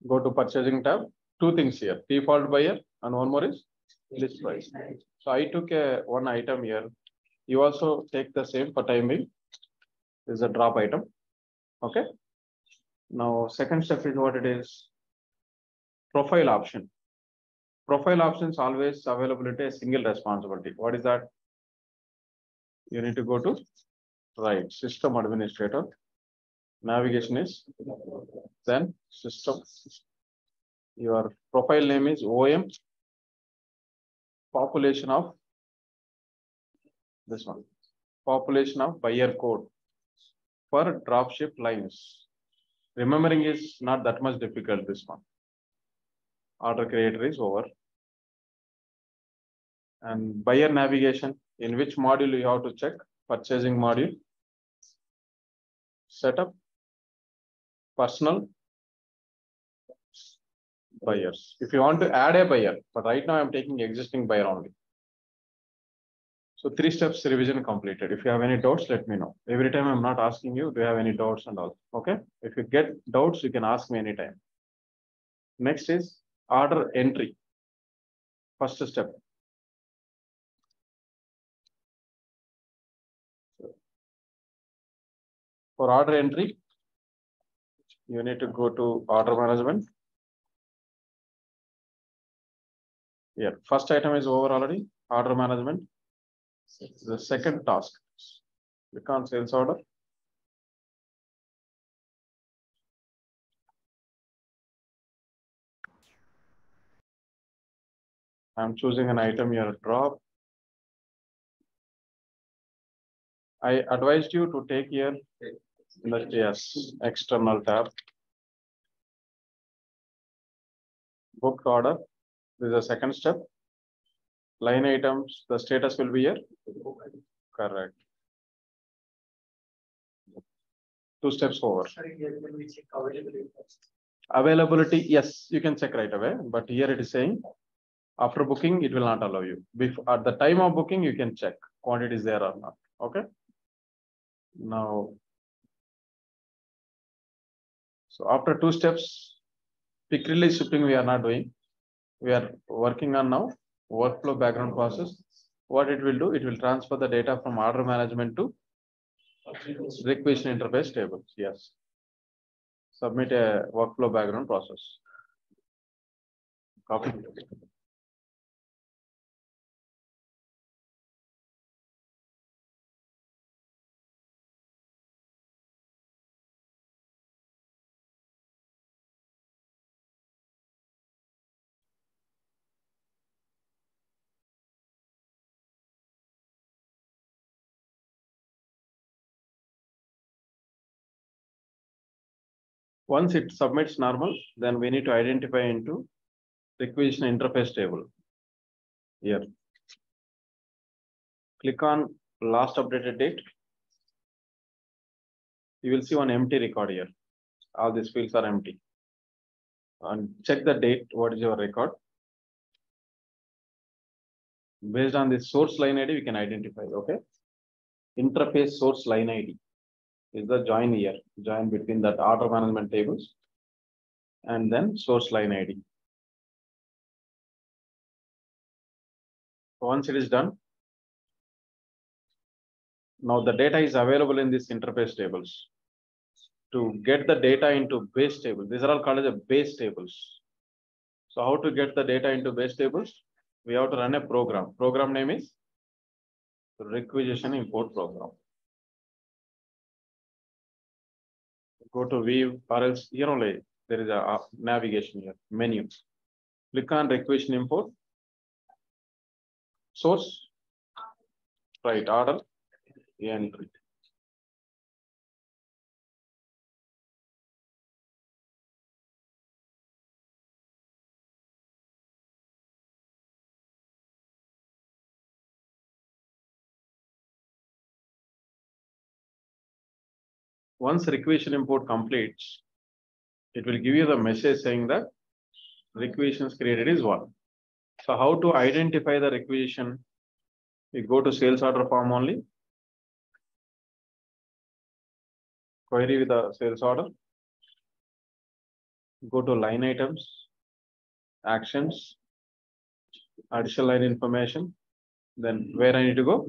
Go to purchasing tab. Two things here: default buyer and one more is list price. So I took one item here. You also take the same for time being. This is a drop item. Okay. Now, second step is what it is. Profile option. Profile options always availability a single responsibility. What is that? You need to go to right system administrator. Navigation is then system. Your profile name is OM. Population of this one. Population of buyer code for dropship lines. Remembering is not that much difficult. This one. Order creator is over. And buyer navigation, in which module you have to check? Purchasing module. Setup. Personal. Buyers. If you want to add a buyer, but right now I'm taking existing buyer only. So 3 steps revision completed. If you have any doubts, let me know. Every time I'm not asking you, do you have any doubts and all? Okay. If you get doubts, you can ask me anytime. Next is order entry. First step. For order entry, you need to go to order management. Yeah, first item is over already. Order management. The second task. Click on sales order. I'm choosing an item here, drop. I advised you to take here the yes, external tab. Booked order. This is the second step. Line items, the status will be here. Correct. 2 steps over. Availability, yes, you can check right away. But here it is saying after booking, it will not allow you. At the time of booking, you can check quantity is there or not. Okay. Now, so after 2 steps, pick release shipping we are not doing. We are working on now workflow background process. What it will do, it will transfer the data from order management to requisition interface tables. Yes. Submit a workflow background process. Copy. Once it submits normal, then we need to identify into requisition interface table. here. Click on last updated date. You will see one empty record here. All these fields are empty. And check the date. What is your record? Based on the source line ID, we can identify. Okay. Interface source line ID is the join here. Join between that order management tables and then source line ID. Once it is done, now the data is available in this interface tables. To get the data into base table, these are all called as a base tables. So how to get the data into base tables? We have to run a program. Program name is requisition import program. Go to view, or else here only there is a navigation here, menu. Click on requisition import. Source, right order, entry. Once requisition import completes, it will give you the message saying that requisitions created is 1. So how to identify the requisition? We go to sales order form only. Query with the sales order. Go to line items, actions, additional line information. Then where I need to go?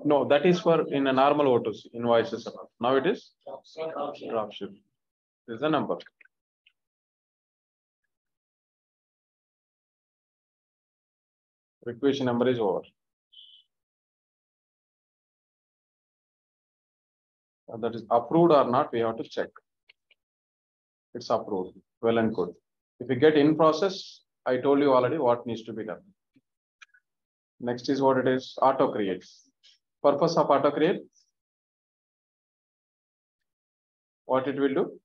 No, that is for in a normal O2C invoices. Now it is dropship. This is the number. Requisition number is over. And that is approved or not, we have to check. It's approved. Well and good. If you get in process, I told you already what needs to be done. Next is what it is, auto create. Purpose of auto create. What it will do?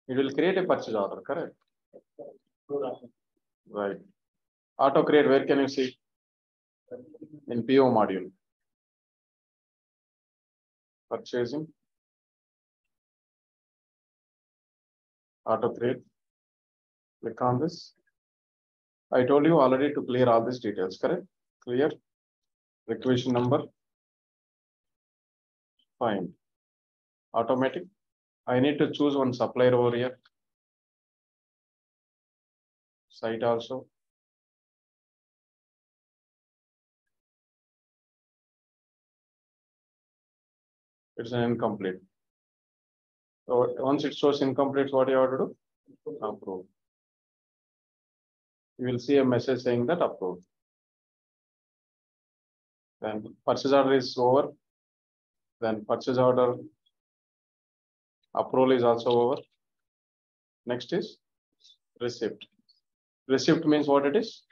It will create a purchase order, correct? Right. Auto create, where can you see? In PO module. Purchasing. Auto create. Click on this. I told you already to clear all these details, correct? Clear. Requisition number. Fine. Automatic. I need to choose one supplier over here. Site also. It's an incomplete. So once it shows incomplete, what you have to do? Approve. You will see a message saying that approved. Then purchase order is over. Then purchase order approval is also over. Next is receipt. Receipt means what it is?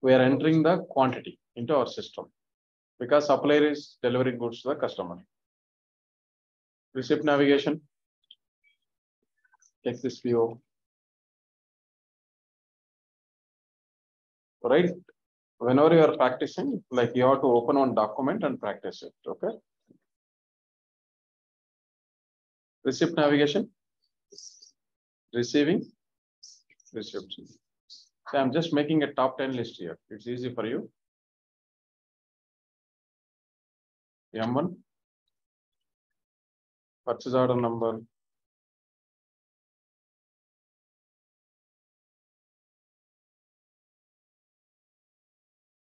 We are entering the quantity into our system because supplier is delivering goods to the customer. Receipt navigation. Take this view. Right. Whenever you are practicing, like you have to open one document and practice it. Okay. Receipt navigation. Receiving. Receipts. So I'm just making a top 10 list here. It's easy for you. M1. Purchase order number.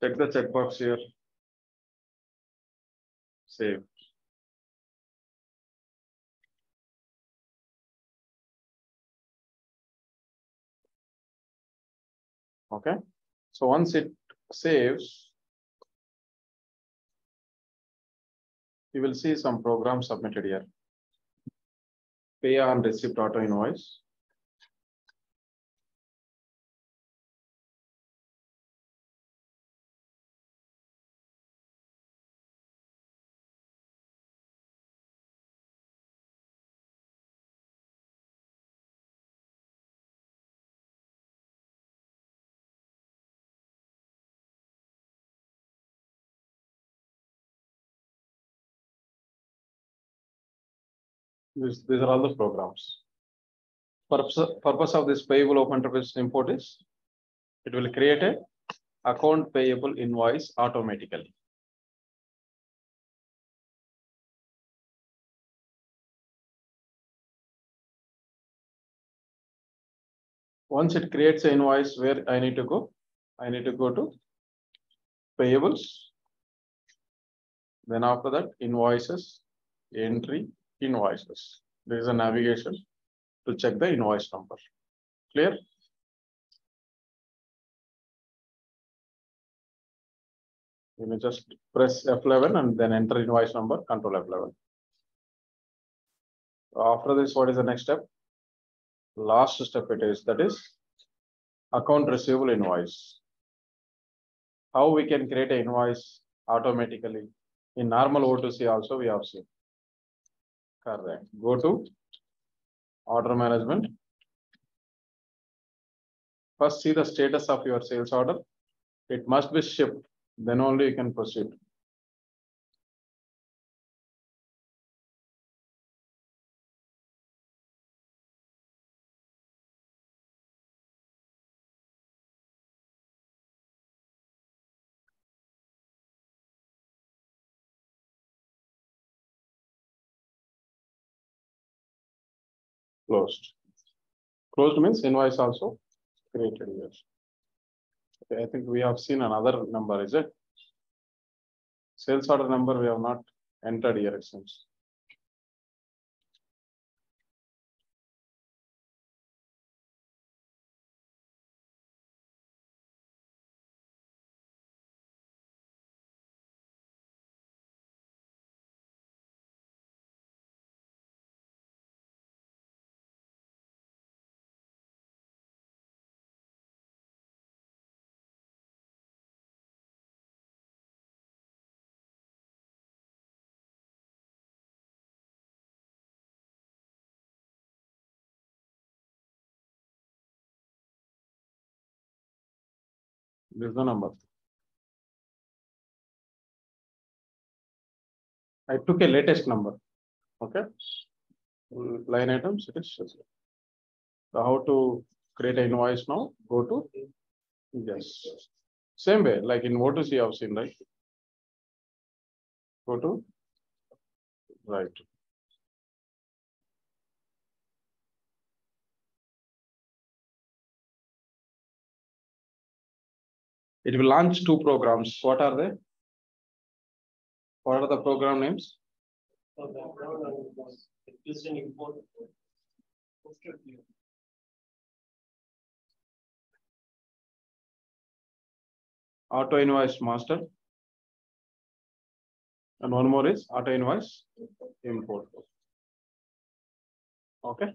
Check the checkbox here. Save. Okay. So once it saves, you will see some program submitted here. Pay on receipt auto invoice. These are all the programs. Purpose of this payable open interface import is it will create a account payable invoice automatically. Once it creates an invoice, where I need to go? I need to go to payables. Then after that, invoices, entry, invoices. There is a navigation to check the invoice number. Clear? You may just press F11 and then enter invoice number, control F11. After this, what is the next step? Last step it is, that is account receivable invoice. How we can create an invoice automatically? In normal O2C also we have seen. Correct. Go to order management. First, see the status of your sales order. It must be shipped. Then only you can proceed. Closed. Closed means invoice also created here. Okay, I think we have seen another number, is it? Sales order number we have not entered here, it seems. This is the number. I took a latest number. Okay. Line items, it is. So how to create an invoice now? Go to, yes. Same way, like in O2C you have seen, right? Go to, right. It will launch two programs. What are they? What are the program names? Auto invoice master. And one more is auto invoice import. Okay.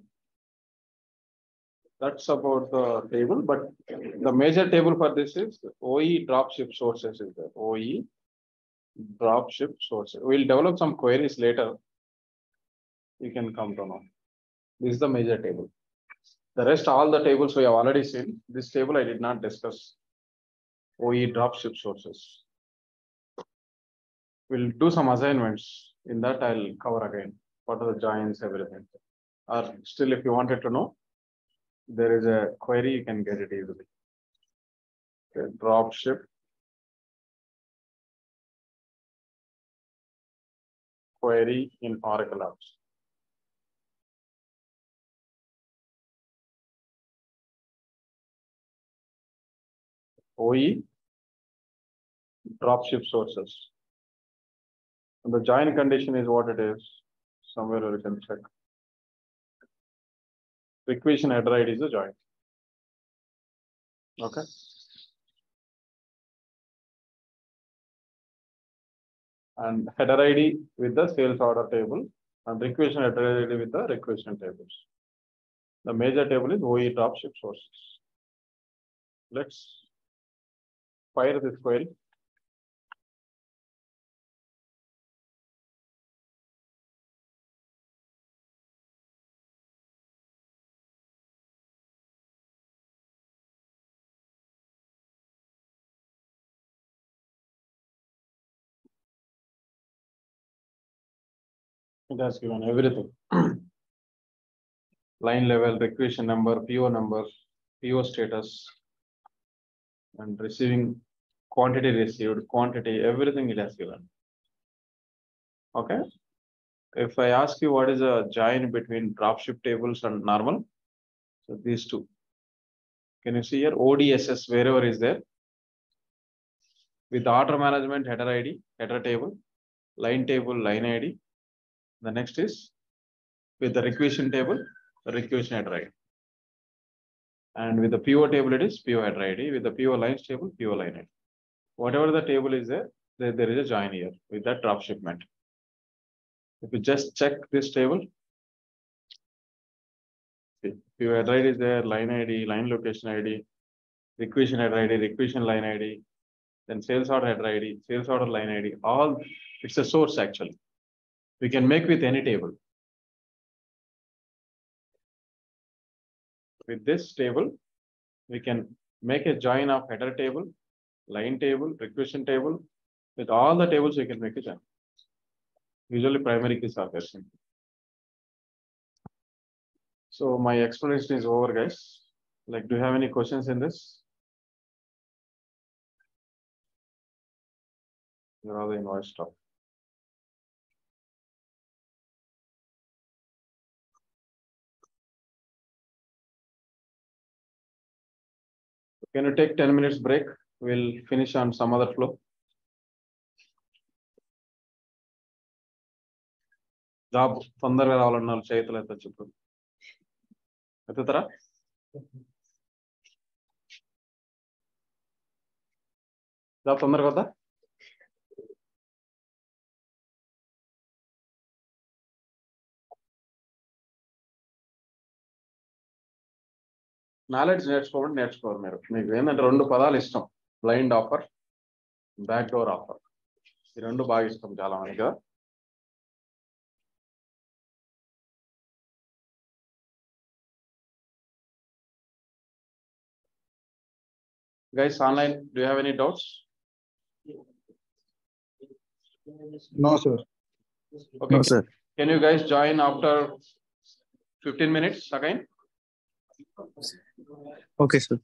That's about the table, but the major table for this is OE dropship sources is there. OE dropship sources. We'll develop some queries later. You can come to know. This is the major table. The rest, all the tables we have already seen. This table I did not discuss. OE dropship sources. We'll do some assignments. In that, I'll cover again. What are the joins, everything. Or still, if you wanted to know, there is a query, you can get it easily. Okay, dropship. Query in Oracle Apps. OE dropship sources. And the join condition is what it is. Somewhere you can check. Requisition header ID is the join. Okay. And header ID with the sales order table and requisition header ID with the requisition tables. The major table is OE dropship sources. Let's fire this query. It has given everything. line level, requisition number, PO number, PO status, and receiving quantity received, quantity, everything it has given. Okay. If I ask you what is a join between dropship tables and normal, so these two. Can you see here ODSS wherever is there? With order management header ID, header table, line table, line ID. The next is with the requisition table, the requisition header ID. And with the PO table, it is PO header ID. With the PO lines table, PO line ID. Whatever the table is there, there is a join here with that drop shipment. If you just check this table, see, PO header ID is there, line ID, line location ID, requisition header ID, requisition line ID, then sales order header ID, sales order line ID, all it's a source actually. We can make with any table. With this table, we can make a join of header table, line table, requisition table. With all the tables, we can make a join. Usually primary keys are there. So my explanation is over, guys. Like, do you have any questions in this? You're all the invoice stuff. Can you take 10 minutes break? We'll finish on some other flow. Job తొందరగా రావాలన్న వాళ్ళు చేతులు అయితే చెప్పు ఎత్తుతారా job తొందరగా వద్దా knowledge నేర్చుకోవాలి మీరు మీకు ఏంటంటే రెండు పదాలు ఇష్టం blind offer back door offer ఈ రెండు బాగా ఇష్టం చాలా మంది కదా guys online do you have any doubts No, sir. okay No, sir. can you guys join after 15 minutes again Okay, sir.